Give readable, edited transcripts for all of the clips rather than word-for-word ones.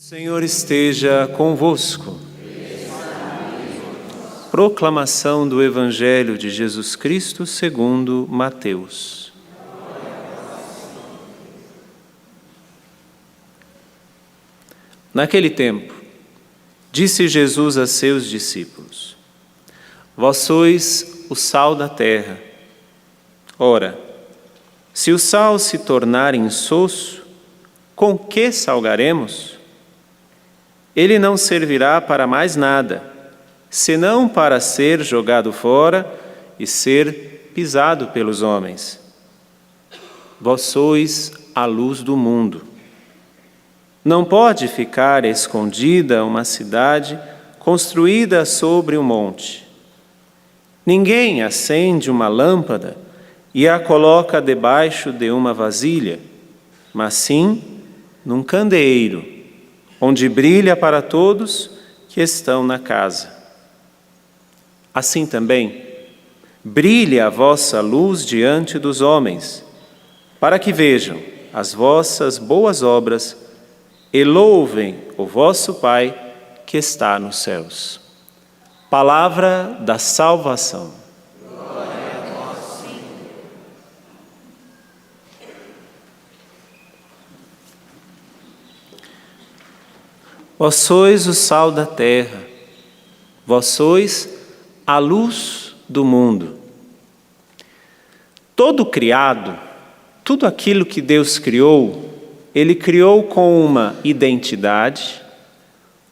Senhor esteja convosco. Proclamação do Evangelho de Jesus Cristo segundo Mateus. Naquele tempo, disse Jesus a seus discípulos: Vós sois o sal da terra. Ora, se o sal se tornar insosso, com que salgaremos? Ele não servirá para mais nada, senão para ser jogado fora e ser pisado pelos homens. Vós sois a luz do mundo. Não pode ficar escondida uma cidade construída sobre um monte. Ninguém acende uma lâmpada e a coloca debaixo de uma vasilha, mas sim num candeeiro, onde brilha para todos que estão na casa. Assim também, brilhe a vossa luz diante dos homens, para que vejam as vossas boas obras e louvem o vosso Pai que está nos céus. Palavra da salvação. Glória a vós, Senhor. Vós sois o sal da terra, vós sois a luz do mundo. Todo criado, tudo aquilo que Deus criou, Ele criou com uma identidade,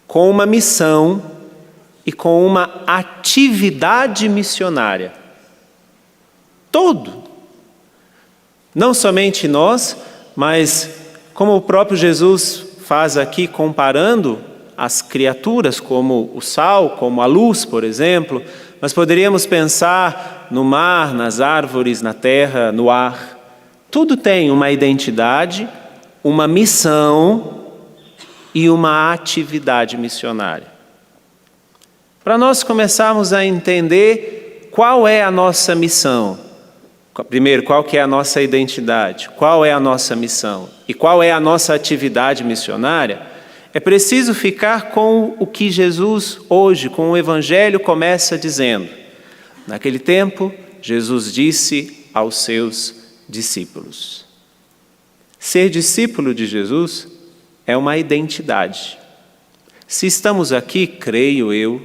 com uma missão e com uma atividade missionária. Todo. Não somente nós, mas como o próprio Jesus faz aqui, comparando as criaturas, como o sal, como a luz, por exemplo, mas poderíamos pensar no mar, nas árvores, na terra, no ar. Tudo tem uma identidade, uma missão e uma atividade missionária. Para nós começarmos a entender qual é a nossa missão, primeiro, qual que é a nossa identidade, qual é a nossa missão e qual é a nossa atividade missionária, é preciso ficar com o que Jesus hoje, com o Evangelho, começa dizendo. Naquele tempo, Jesus disse aos seus discípulos. Ser discípulo de Jesus é uma identidade. Se estamos aqui, creio eu,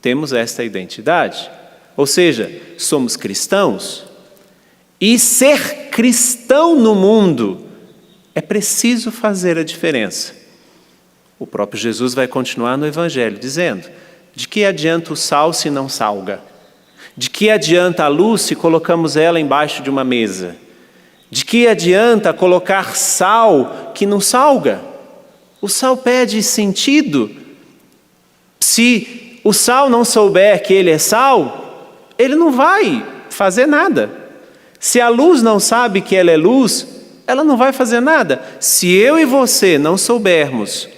temos esta identidade. Ou seja, somos cristãos. E ser cristão no mundo é preciso fazer a diferença. O próprio Jesus vai continuar no Evangelho dizendo: de que adianta o sal se não salga? De que adianta a luz se colocamos ela embaixo de uma mesa? De que adianta colocar sal que não salga? O sal perde sentido. Se o sal não souber que ele é sal, ele não vai fazer nada. Se a luz não sabe que ela é luz, ela não vai fazer nada. Se eu e você não soubermos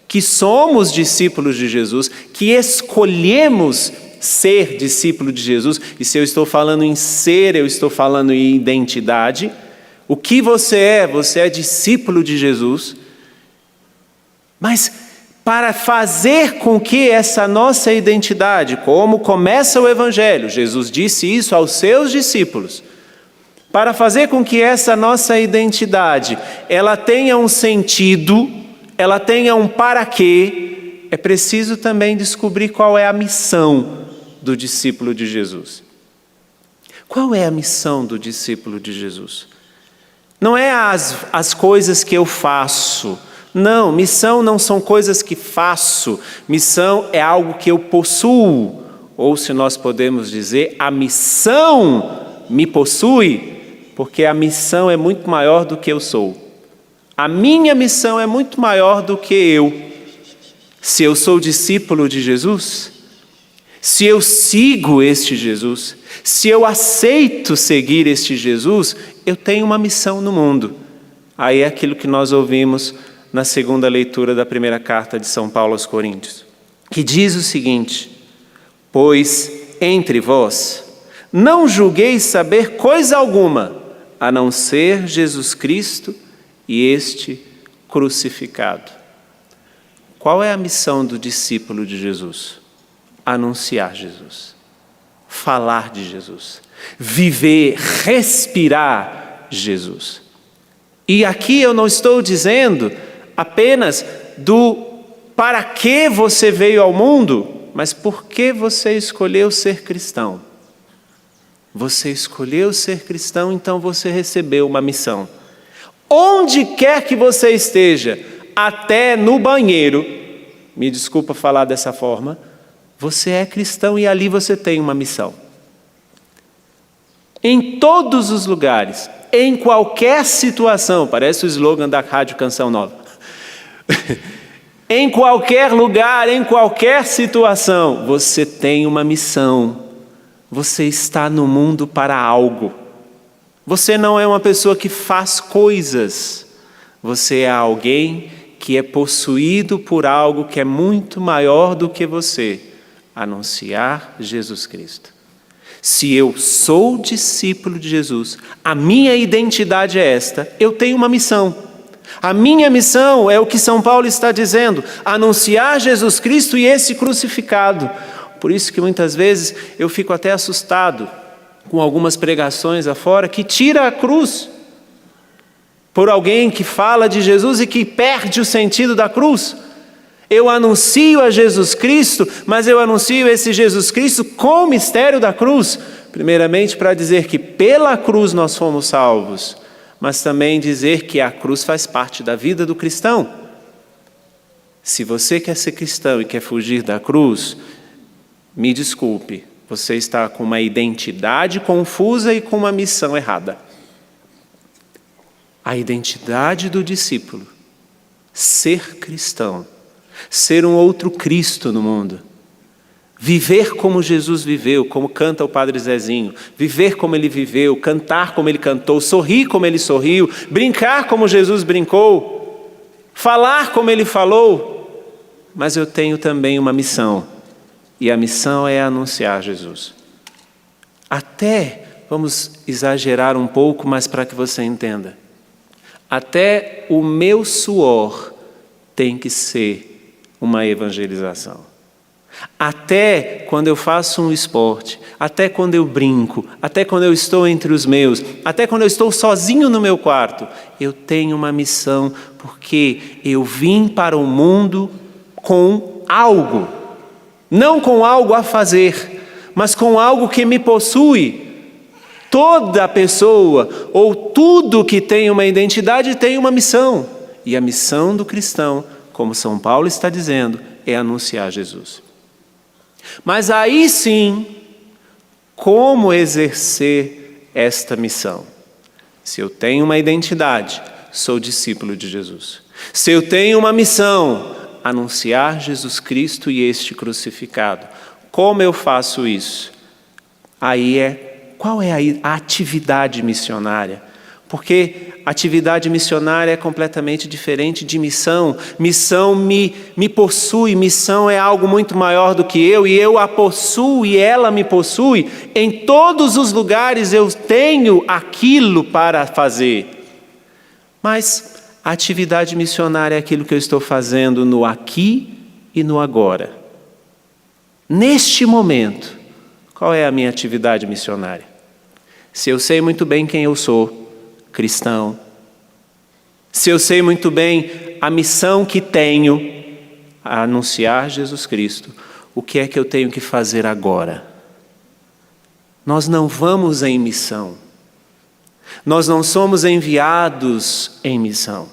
que somos discípulos de Jesus, que escolhemos ser discípulo de Jesus, e se eu estou falando em ser, eu estou falando em identidade, o que você é discípulo de Jesus, mas para fazer com que essa nossa identidade, como começa o Evangelho, Jesus disse isso aos seus discípulos, para fazer com que essa nossa identidade, ela tenha um sentido, ela tenha um para quê, é preciso também descobrir qual é a missão do discípulo de Jesus. Qual é a missão do discípulo de Jesus? Não é as coisas que eu faço. Não, missão não são coisas que faço. Missão é algo que eu possuo. Ou se nós podemos dizer, a missão me possui, porque a missão é muito maior do que eu sou. A minha missão é muito maior do que eu. Se eu sou discípulo de Jesus, se eu sigo este Jesus, se eu aceito seguir este Jesus, eu tenho uma missão no mundo. Aí é aquilo que nós ouvimos na segunda leitura da primeira carta de São Paulo aos Coríntios, que diz o seguinte: pois entre vós não julgueis saber coisa alguma, a não ser Jesus Cristo e este crucificado. Qual é a missão do discípulo de Jesus? Anunciar Jesus, falar de Jesus, viver, respirar Jesus. E aqui eu não estou dizendo apenas do para que você veio ao mundo, mas por que você escolheu ser cristão. Você escolheu ser cristão, então você recebeu uma missão. Onde quer que você esteja, até no banheiro, me desculpa falar dessa forma, você é cristão e ali você tem uma missão. Em todos os lugares, em qualquer situação, parece o slogan da Rádio Canção Nova. Em qualquer lugar, em qualquer situação, você tem uma missão. Você está no mundo para algo. Você não é uma pessoa que faz coisas. Você é alguém que é possuído por algo que é muito maior do que você. Anunciar Jesus Cristo. Se eu sou discípulo de Jesus, a minha identidade é esta, eu tenho uma missão. A minha missão é o que São Paulo está dizendo, anunciar Jesus Cristo e esse crucificado. Por isso que muitas vezes eu fico até assustado com algumas pregações afora que tira a cruz por alguém que fala de Jesus e que perde o sentido da cruz. Eu anuncio a Jesus Cristo, mas eu anuncio esse Jesus Cristo com o mistério da cruz. Primeiramente para dizer que pela cruz nós fomos salvos, mas também dizer que a cruz faz parte da vida do cristão. Se você quer ser cristão e quer fugir da cruz, me desculpe, você está com uma identidade confusa e com uma missão errada. A identidade do discípulo, ser cristão, ser um outro Cristo no mundo, viver como Jesus viveu, como canta o Padre Zezinho, viver como ele viveu, cantar como ele cantou, sorrir como ele sorriu, brincar como Jesus brincou, falar como ele falou, mas eu tenho também uma missão. E a missão é anunciar Jesus. Até, vamos exagerar um pouco, mas para que você entenda. Até o meu suor tem que ser uma evangelização. Até quando eu faço um esporte, até quando eu brinco, até quando eu estou entre os meus, até quando eu estou sozinho no meu quarto, eu tenho uma missão, porque eu vim para o mundo com algo. Não com algo a fazer, mas com algo que me possui. Toda pessoa, ou tudo que tem uma identidade, tem uma missão. E a missão do cristão, como São Paulo está dizendo, é anunciar Jesus. Mas aí sim, como exercer esta missão? Se eu tenho uma identidade, sou discípulo de Jesus. Se eu tenho uma missão, anunciar Jesus Cristo e este crucificado. Como eu faço isso? Qual é a atividade missionária? Porque atividade missionária é completamente diferente de missão. Missão me possui, missão é algo muito maior do que eu, e eu a possuo e ela me possui. Em todos os lugares eu tenho aquilo para fazer. Mas a atividade missionária é aquilo que eu estou fazendo no aqui e no agora. Neste momento, qual é a minha atividade missionária? Se eu sei muito bem quem eu sou, cristão. Se eu sei muito bem a missão que tenho, a anunciar Jesus Cristo, o que é que eu tenho que fazer agora? Nós não vamos em missão. Nós não somos enviados em missão.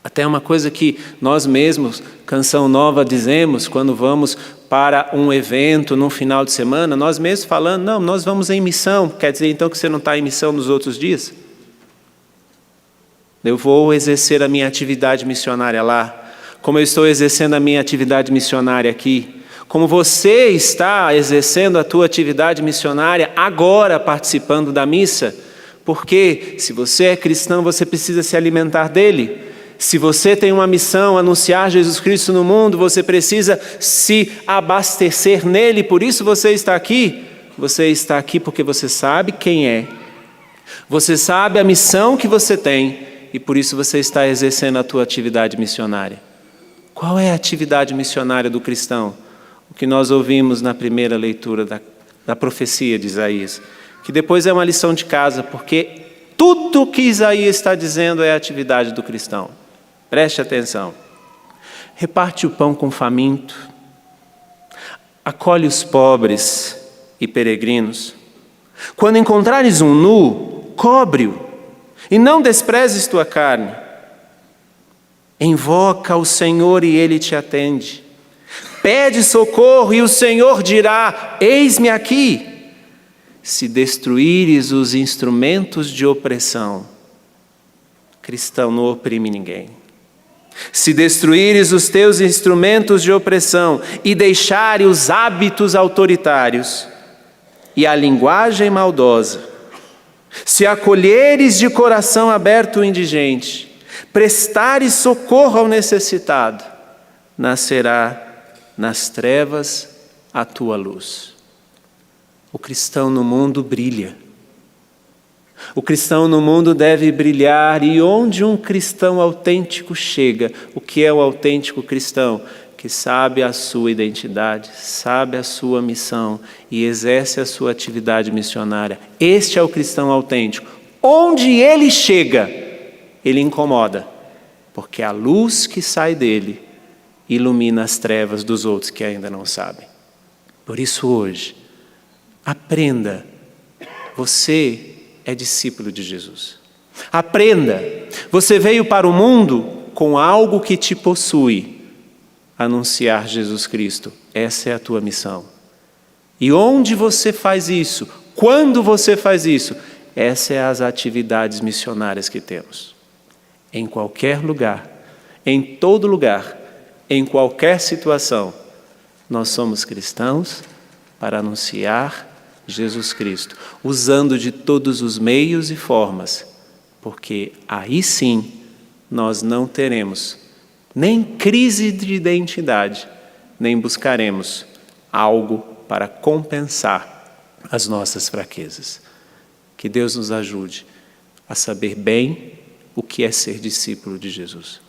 Até uma coisa que nós mesmos, Canção Nova, dizemos quando vamos para um evento num final de semana, nós mesmos falando, não, nós vamos em missão. Quer dizer então que você não está em missão nos outros dias? Eu vou exercer a minha atividade missionária lá, como eu estou exercendo a minha atividade missionária aqui. Como você está exercendo a tua atividade missionária agora participando da missa. Porque se você é cristão, você precisa se alimentar dele. Se você tem uma missão, anunciar Jesus Cristo no mundo, você precisa se abastecer nele. Por isso você está aqui. Você está aqui porque você sabe quem é. Você sabe a missão que você tem. E por isso você está exercendo a tua atividade missionária. Qual é a atividade missionária do cristão? O que nós ouvimos na primeira leitura da profecia de Isaías, que depois é uma lição de casa, porque tudo o que Isaías está dizendo é a atividade do cristão. Preste atenção. Reparte o pão com o faminto, acolhe os pobres e peregrinos. Quando encontrares um nu, cobre-o, e não desprezes tua carne. Invoca o Senhor e Ele te atende. Pede socorro e o Senhor dirá: eis-me aqui. Se destruíres os instrumentos de opressão, cristão não oprime ninguém. Se destruíres os teus instrumentos de opressão e deixares os hábitos autoritários e a linguagem maldosa, se acolheres de coração aberto o indigente, prestares socorro ao necessitado, nascerá nas trevas a tua luz. O cristão no mundo brilha. O cristão no mundo deve brilhar, e onde um cristão autêntico chega, o que é o autêntico cristão? Que sabe a sua identidade, sabe a sua missão e exerce a sua atividade missionária. Este é o cristão autêntico. Onde ele chega, ele incomoda, porque a luz que sai dele ilumina as trevas dos outros que ainda não sabem. Por isso hoje, aprenda, você é discípulo de Jesus. Aprenda, você veio para o mundo com algo que te possui, anunciar Jesus Cristo. Essa é a tua missão. E onde você faz isso, quando você faz isso, essas são as atividades missionárias que temos. Em qualquer lugar, em todo lugar, em qualquer situação, nós somos cristãos para anunciar Jesus Cristo, usando de todos os meios e formas, porque aí sim nós não teremos nem crise de identidade, nem buscaremos algo para compensar as nossas fraquezas. Que Deus nos ajude a saber bem o que é ser discípulo de Jesus.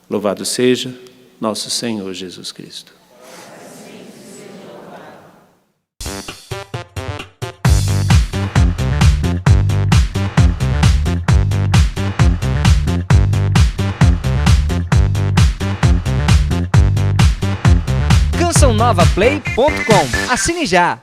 Louvado seja nosso Senhor Jesus Cristo. CançãoNovaPlay.com. Assine já!